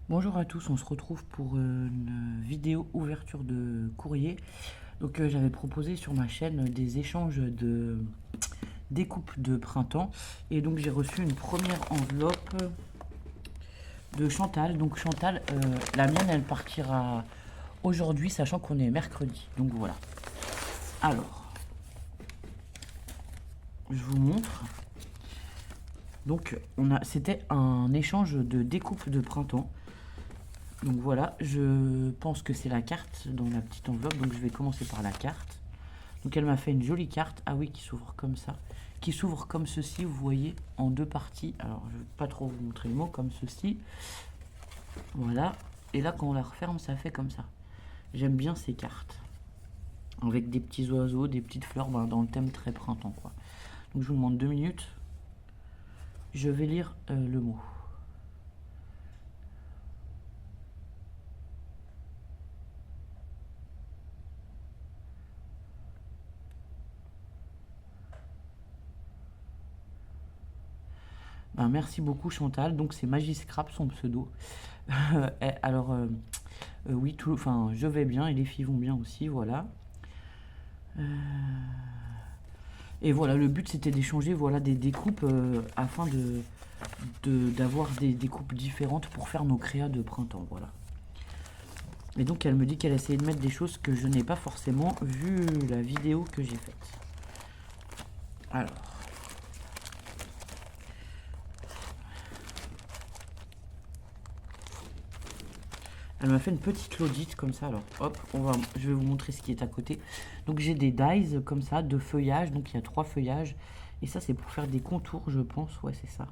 Bonjour à tous, on se retrouve pour une vidéo ouverture de courrier. Donc j'avais proposé sur ma chaîne des échanges de découpes de printemps et donc j'ai reçu une première enveloppe de Chantal. Donc Chantal, la mienne elle partira aujourd'hui sachant qu'on est mercredi. Donc voilà. Alors, je vous montre. Donc c'était un échange de découpes de printemps. Donc voilà, je pense que c'est la carte dans la petite enveloppe, donc je vais commencer par la carte. Donc elle m'a fait une jolie carte, ah oui, qui s'ouvre comme ça, qui s'ouvre comme ceci, vous voyez, en deux parties. Alors je ne vais pas trop vous montrer le mot, comme ceci. Voilà, et là quand on la referme, ça fait comme ça. J'aime bien ces cartes, avec des petits oiseaux, des petites fleurs, dans le thème très printemps, quoi. Donc je vous demande 2 minutes, je vais lire le mot. Merci beaucoup Chantal, donc c'est Magiscrap son pseudo. Alors oui, je vais bien et les filles vont bien aussi, voilà. Et voilà, le but c'était d'échanger voilà, des découpes afin d'avoir des découpes différentes pour faire nos créas de printemps, voilà. Et donc elle me dit qu'elle essayait de mettre des choses que je n'ai pas forcément vu la vidéo que j'ai faite. Alors. Elle m'a fait une petite lodite comme ça, alors hop, je vais vous montrer ce qui est à côté. Donc j'ai des dies comme ça, de feuillage, donc il y a 3 feuillages. Et ça c'est pour faire des contours je pense, ouais c'est ça.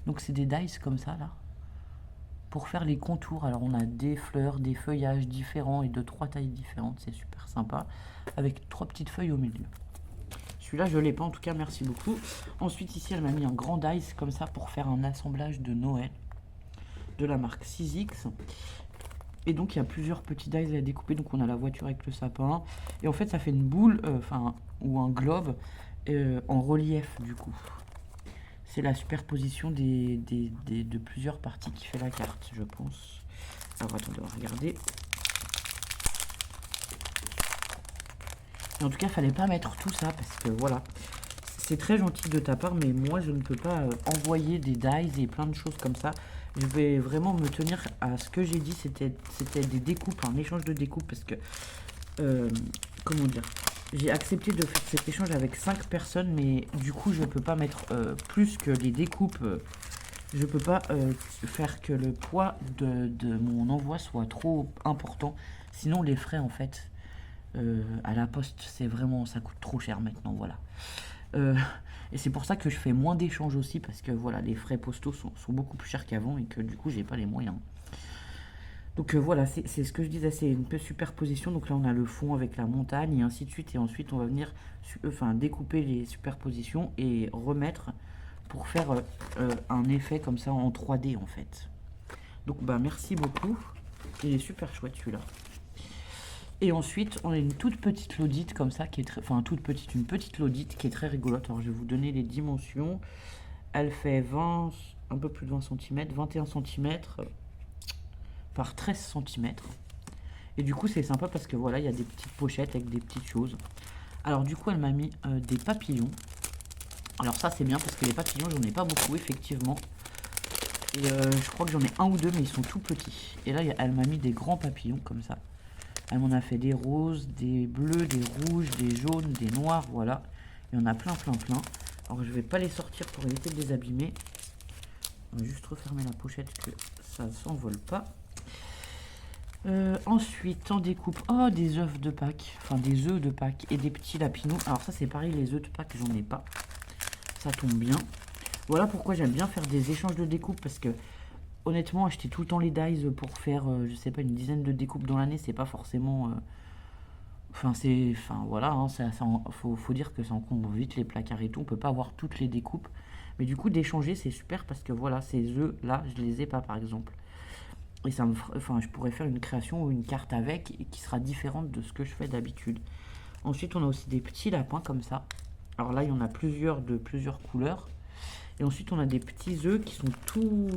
Donc c'est des dies comme ça là, pour faire les contours. Alors on a des fleurs, des feuillages différents et de 3 tailles différentes, c'est super sympa. Avec 3 petites feuilles au milieu. Celui-là je l'ai pas en tout cas, merci beaucoup. Ensuite ici elle m'a mis un grand dice comme ça pour faire un assemblage de Noël. De la marque 6X. Et donc il y a plusieurs petits dies à découper. Donc on a la voiture avec le sapin. Et en fait ça fait une boule, ou un globe en relief du coup. C'est la superposition de plusieurs parties qui fait la carte, je pense. Alors attendez, on va regarder. Et en tout cas, il fallait pas mettre tout ça parce que voilà. C'est très gentil de ta part, mais moi je ne peux pas envoyer des dies et plein de choses comme ça. Je vais vraiment me tenir à ce que j'ai dit, c'était des découpes, un échange de découpes, parce que, comment dire, j'ai accepté de faire cet échange avec 5 personnes, mais du coup je peux pas mettre plus que les découpes, je peux pas faire que le poids de mon envoi soit trop important, sinon les frais en fait, à la poste, c'est vraiment, ça coûte trop cher maintenant, voilà. Et c'est pour ça que je fais moins d'échanges aussi, parce que voilà, les frais postaux sont beaucoup plus chers qu'avant et que du coup j'ai pas les moyens. Donc voilà, c'est ce que je disais, c'est une superposition. Donc là on a le fond avec la montagne et ainsi de suite, et ensuite on va venir découper les superpositions et remettre pour faire un effet comme ça en 3D en fait. Donc merci beaucoup, il est super chouette celui-là. Et ensuite, on a une toute petite lodite comme ça, qui est très, une petite lodite qui est très rigolote. Alors, je vais vous donner les dimensions. Elle fait un peu plus de 20 cm, 21 cm par 13 cm. Et du coup, c'est sympa parce que voilà, il y a des petites pochettes avec des petites choses. Alors, du coup, elle m'a mis des papillons. Alors, ça, c'est bien parce que les papillons, j'en ai pas beaucoup, effectivement. Et je crois que j'en ai un ou deux, mais ils sont tout petits. Et là, elle m'a mis des grands papillons comme ça. Elle m'en a fait des roses, des bleus, des rouges, des jaunes, des noirs, voilà. Il y en a plein. Alors je vais pas les sortir pour éviter de les abîmer. On va juste refermer la pochette que ça ne s'envole pas. Ensuite, en découpe, des œufs de Pâques, des œufs de Pâques et des petits lapinous. Alors ça c'est pareil, les œufs de Pâques j'en ai pas. Ça tombe bien. Voilà pourquoi j'aime bien faire des échanges de découpe, parce que honnêtement, acheter tout le temps les dies pour faire, je sais pas, une dizaine de découpes dans l'année, c'est pas forcément. Voilà, hein, faut dire que ça encombre vite les placards et tout. On peut pas avoir toutes les découpes. Mais du coup, d'échanger, c'est super parce que voilà, ces œufs là, je les ai pas par exemple. Et je pourrais faire une création ou une carte avec et qui sera différente de ce que je fais d'habitude. Ensuite, on a aussi des petits lapins comme ça. Alors là, il y en a plusieurs de plusieurs couleurs. Et ensuite, on a des petits œufs qui sont tout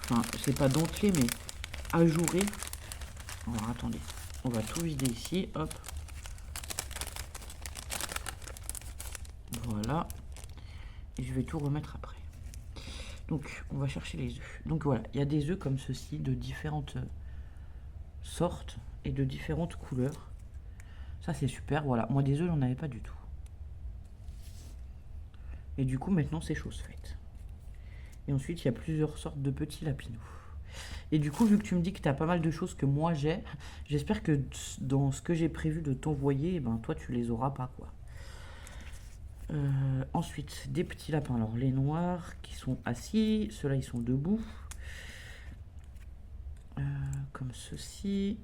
Enfin, c'est pas dentelé, mais ajouré. Alors, attendez. On va tout vider ici. Hop. Voilà. Et je vais tout remettre après. Donc, on va chercher les œufs. Donc voilà, il y a des œufs comme ceci, de différentes sortes et de différentes couleurs. Ça, c'est super. Voilà, moi, des œufs, j'en avais pas du tout. Et du coup, maintenant, c'est chose faite. Et ensuite, il y a plusieurs sortes de petits lapinous. Et du coup, vu que tu me dis que tu as pas mal de choses que moi j'ai, j'espère que dans ce que j'ai prévu de t'envoyer, eh ben, toi, tu les auras pas, quoi. Ensuite, des petits lapins. Alors, les noirs qui sont assis, ceux-là, ils sont debout. Comme ceci.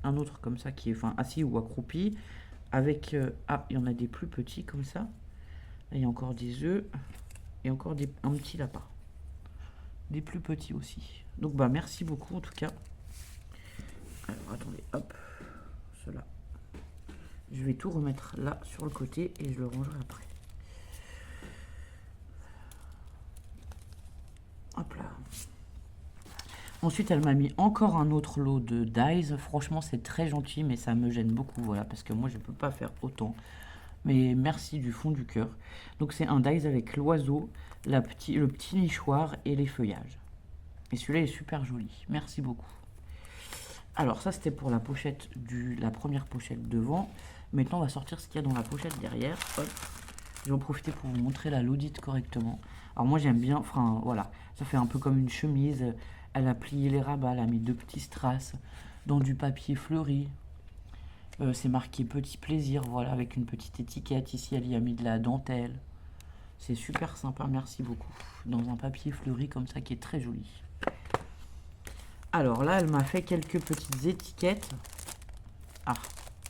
Un autre comme ça qui est assis ou accroupi. Avec... ah, il y en a des plus petits comme ça. Et il y a encore des œufs. Et encore un petit lapin. Des plus petits aussi. Donc, bah, merci beaucoup en tout cas. Alors, attendez, hop. Cela. Je vais tout remettre là sur le côté et je le rangerai après. Hop là. Ensuite, elle m'a mis encore un autre lot de dies. Franchement, c'est très gentil, mais ça me gêne beaucoup, voilà, parce que moi, je ne peux pas faire autant. Mais merci du fond du cœur. Donc, c'est un dies avec l'oiseau, le petit nichoir et les feuillages. Et celui-là est super joli. Merci beaucoup. Alors, ça, c'était pour la pochette la première pochette devant. Maintenant, on va sortir ce qu'il y a dans la pochette derrière. Hop. Je vais en profiter pour vous montrer la l'audit correctement. Alors, moi, j'aime bien, enfin, voilà. Ça fait un peu comme une chemise. Elle a plié les rabats, elle a mis 2 petits strass dans du papier fleuri. C'est marqué petit plaisir, voilà, avec une petite étiquette. Ici, elle y a mis de la dentelle. C'est super sympa, merci beaucoup. Dans un papier fleuri comme ça qui est très joli. Alors là, elle m'a fait quelques petites étiquettes. Ah,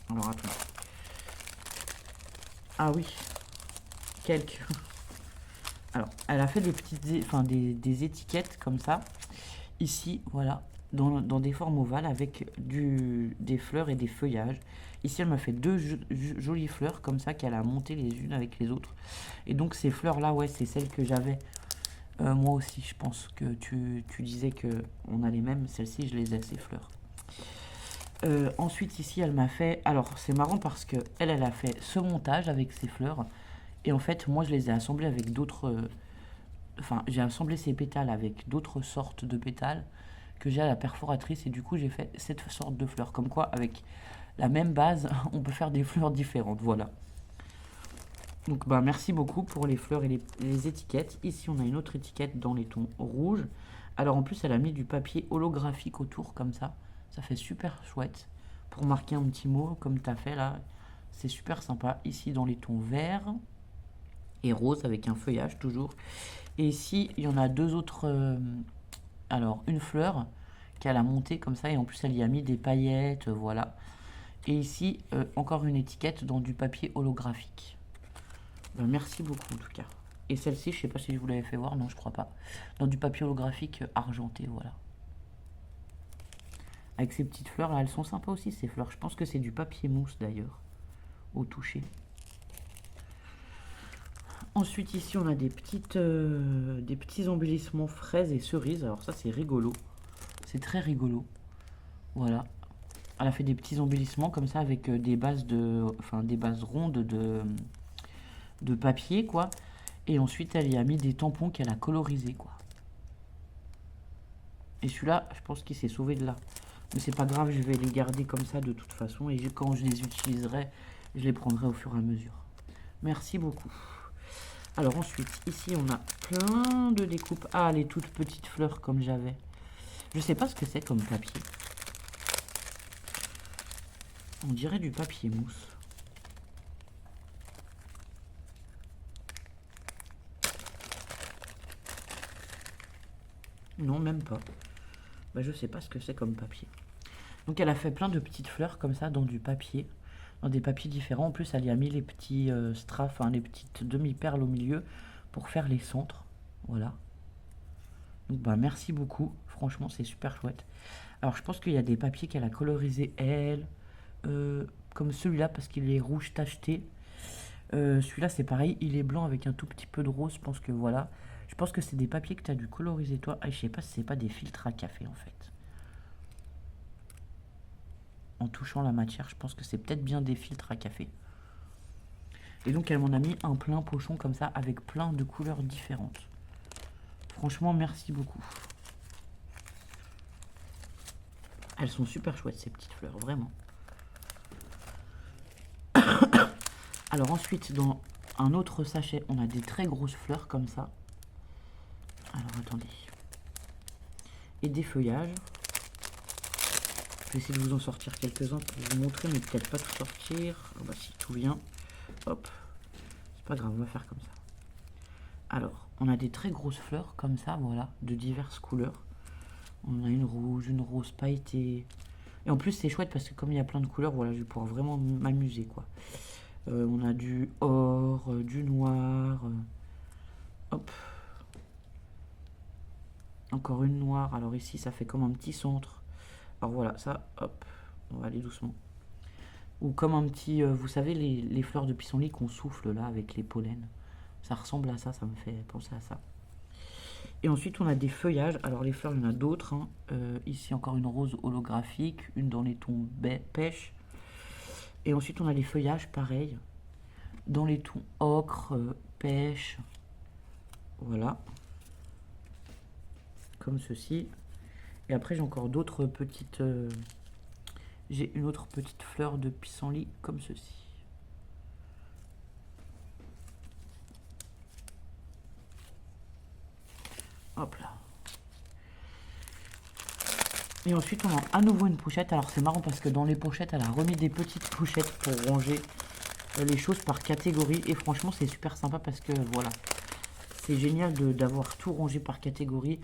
alors attends. Ah oui, quelques. Alors, elle a fait des petites, des étiquettes comme ça. Ici, voilà, dans des formes ovales avec des fleurs et des feuillages. Ici, elle m'a fait 2 jolies fleurs comme ça qu'elle a montées les unes avec les autres. Et donc, ces fleurs-là, ouais, c'est celles que j'avais. Moi aussi, je pense que tu disais qu'on a les mêmes. Celles-ci, je les ai, ces fleurs. Ensuite, ici, elle m'a fait... Alors, c'est marrant parce que elle a fait ce montage avec ces fleurs. Et en fait, moi, je les ai assemblées avec d'autres... Enfin, j'ai assemblé ces pétales avec d'autres sortes de pétales que j'ai à la perforatrice. Et du coup, j'ai fait cette sorte de fleurs. Comme quoi, avec la même base, on peut faire des fleurs différentes. Voilà. Donc, bah, merci beaucoup pour les fleurs et les étiquettes. Ici, on a une autre étiquette dans les tons rouges. Alors, en plus, elle a mis du papier holographique autour, comme ça. Ça fait super chouette. Pour marquer un petit mot, comme tu as fait là. C'est super sympa. Ici, dans les tons verts et rose, avec un feuillage toujours. Et ici, il y en a 2 autres... alors, une fleur qu'elle a montée comme ça. Et en plus, elle y a mis des paillettes, voilà. Et ici, encore une étiquette dans du papier holographique. Ben, merci beaucoup en tout cas. Et celle-ci, je sais pas si je vous l'avais fait voir, non je crois pas. Dans du papier holographique argenté, voilà. Avec ces petites fleurs là, elles sont sympas aussi ces fleurs. Je pense que c'est du papier mousse d'ailleurs, au toucher. Ensuite ici on a des petits embellissements fraises et cerises. Alors ça c'est rigolo. C'est très rigolo. Voilà. Elle a fait des petits embellissements comme ça avec des bases rondes de papier quoi. Et ensuite elle y a mis des tampons qu'elle a colorisés quoi. Et celui-là je pense qu'il s'est sauvé de là. Mais c'est pas grave, je vais les garder comme ça de toute façon. Et quand je les utiliserai, je les prendrai au fur et à mesure. Merci beaucoup. Alors ensuite, ici on a plein de découpes. Ah, les toutes petites fleurs comme j'avais. Je sais pas ce que c'est comme papier. On dirait du papier mousse. Non, même pas. Bah, je sais pas ce que c'est comme papier. Donc elle a fait plein de petites fleurs comme ça dans du papier. Dans des papiers différents. En plus, elle y a mis les petits strass, les petites demi-perles au milieu pour faire les centres. Voilà. Donc bah merci beaucoup. Franchement, c'est super chouette. Alors je pense qu'il y a des papiers qu'elle a colorisés elle. Comme celui-là parce qu'il est rouge tacheté. Celui-là c'est pareil, il est blanc avec un tout petit peu de rose. Je pense que voilà. Je pense que c'est des papiers que tu as dû coloriser toi. Ah, je sais pas si c'est pas des filtres à café en fait. En touchant la matière, je pense que c'est peut-être bien des filtres à café. Et donc elle m'en a mis un plein pochon comme ça avec plein de couleurs différentes. Franchement, merci beaucoup. Elles sont super chouettes ces petites fleurs, vraiment. Alors ensuite, dans un autre sachet, on a des très grosses fleurs comme ça. Alors attendez. Et des feuillages. Je vais essayer de vous en sortir quelques-uns pour vous montrer, mais peut-être pas tout sortir. Oh bah si, tout vient. Hop. C'est pas grave, on va faire comme ça. Alors, on a des très grosses fleurs comme ça, voilà, de diverses couleurs. On a une rose pailletée. Et en plus, c'est chouette parce que comme il y a plein de couleurs, voilà, je vais pouvoir vraiment m'amuser, quoi. On a du or, du noir. Hop. Encore une noire. Alors ici, ça fait comme un petit centre. Alors voilà, ça, hop. On va aller doucement. Ou comme un petit... vous savez, les fleurs de pissenlit qu'on souffle là avec les pollens. Ça ressemble à ça, ça me fait penser à ça. Et ensuite, on a des feuillages. Alors les fleurs, il y en a d'autres. Hein. Ici, encore une rose holographique. Une dans les tons pêche. Et ensuite, on a les feuillages, pareil. Dans les tons ocre, pêche. Voilà. Comme ceci. Et après, j'ai encore d'autres petites... j'ai une autre petite fleur de pissenlit comme ceci. Hop là. Et ensuite, on a à nouveau une pochette. Alors, c'est marrant parce que dans les pochettes, elle a remis des petites pochettes pour ranger les choses par catégorie. Et franchement, c'est super sympa parce que, voilà, c'est génial d'avoir tout rangé par catégorie.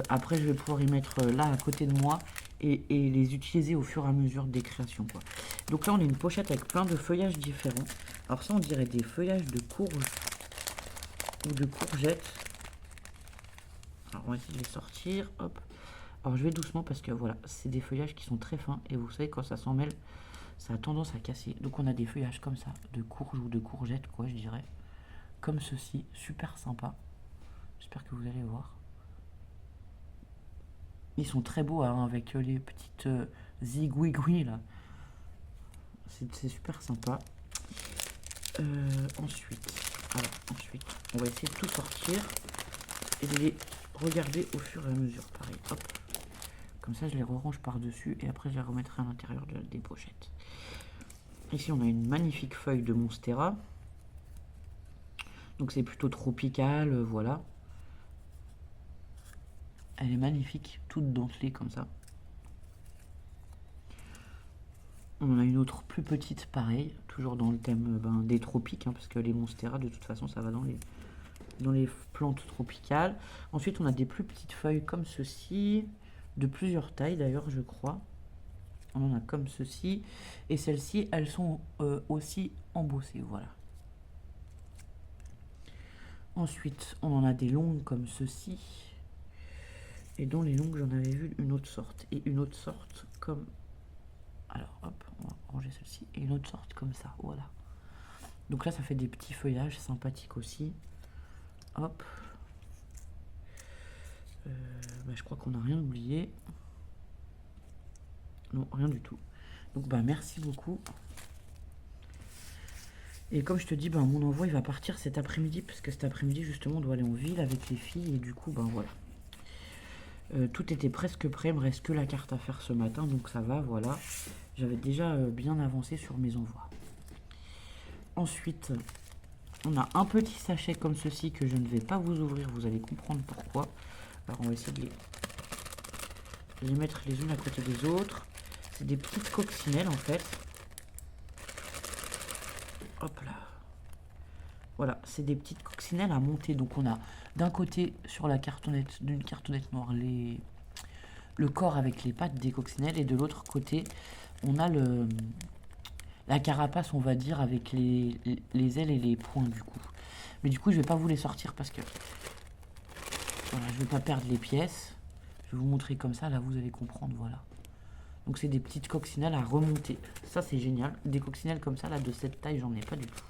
Après, je vais pouvoir y mettre là à côté de moi et les utiliser au fur et à mesure des créations, quoi. Donc là, on a une pochette avec plein de feuillages différents. Alors ça, on dirait des feuillages de courge ou de courgettes. Alors, on va essayer de les sortir. Hop. Alors, je vais doucement parce que, voilà, c'est des feuillages qui sont très fins. Et vous savez, quand ça s'en mêle, ça a tendance à casser. Donc, on a des feuillages comme ça, de courge ou de courgettes, quoi, je dirais. Comme ceci, super sympa. J'espère que vous allez voir. Ils sont très beaux, hein, avec les petites zigouigouis là. C'est super sympa. Ensuite, on va essayer de tout sortir et de les regarder au fur et à mesure. Pareil, hop. Comme ça, je les range par-dessus et après, je les remettrai à l'intérieur des pochettes. Ici, on a une magnifique feuille de Monstera. Donc, c'est plutôt tropical, voilà. Elle est magnifique, toute dentelée comme ça. On en a une autre plus petite, pareil, toujours dans le thème des tropiques, hein, parce que les Monstera, de toute façon, ça va dans les plantes tropicales. Ensuite, on a des plus petites feuilles comme ceci, de plusieurs tailles d'ailleurs, je crois. On en a comme ceci. Et celles-ci, elles sont aussi embossées, voilà. Ensuite, on en a des longues comme ceci. Et dans les longues, j'en avais vu une autre sorte. Et une autre sorte comme... Alors, hop, on va ranger celle-ci. Et une autre sorte comme ça, voilà. Donc là, ça fait des petits feuillages sympathiques aussi. Hop. Je crois qu'on n'a rien oublié. Non, rien du tout. Donc, merci beaucoup. Et comme je te dis, mon envoi, il va partir cet après-midi. Parce que cet après-midi, justement, on doit aller en ville avec les filles. Et du coup, voilà. Tout était presque prêt, il me reste que la carte à faire ce matin, donc ça va, voilà. J'avais déjà bien avancé sur mes envois. Ensuite, on a un petit sachet comme ceci que je ne vais pas vous ouvrir, vous allez comprendre pourquoi. Alors on va essayer de les mettre les unes à côté des autres. C'est des petites coccinelles en fait. Hop là. Voilà, c'est des petites coccinelles à monter. Donc on a d'un côté sur la cartonnette, d'une cartonnette noire, le corps avec les pattes des coccinelles. Et de l'autre côté, on a la carapace, on va dire, avec les ailes et les poings du coup. Mais du coup, je vais pas vous les sortir parce que... Voilà, je vais pas perdre les pièces. Je vais vous montrer comme ça, là vous allez comprendre, voilà. Donc c'est des petites coccinelles à remonter. Ça c'est génial. Des coccinelles comme ça, là, de cette taille, j'en ai pas du tout.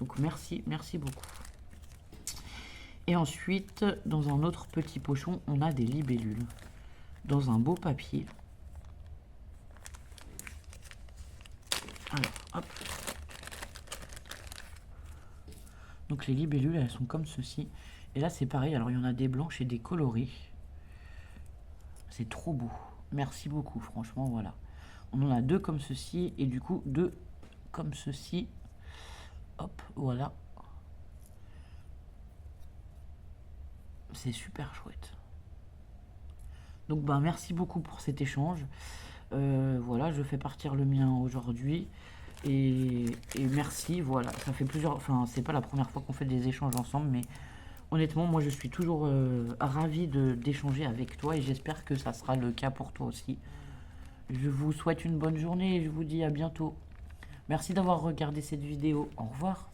Donc merci beaucoup. Et ensuite, dans un autre petit pochon, on a des libellules. Dans un beau papier. Alors, hop. Donc les libellules, elles sont comme ceci. Et là, c'est pareil. Alors, il y en a des blanches et des colorées. C'est trop beau. Merci beaucoup, franchement, voilà. On en a deux comme ceci et du coup, deux comme ceci. Hop, voilà. C'est super chouette. Donc, ben, merci beaucoup pour cet échange. Voilà, je fais partir le mien aujourd'hui. Et merci, voilà. Ça fait plusieurs... Enfin, c'est pas la première fois qu'on fait des échanges ensemble, mais honnêtement, moi, je suis toujours ravi d'échanger avec toi et j'espère que ça sera le cas pour toi aussi. Je vous souhaite une bonne journée et je vous dis à bientôt. Merci d'avoir regardé cette vidéo. Au revoir.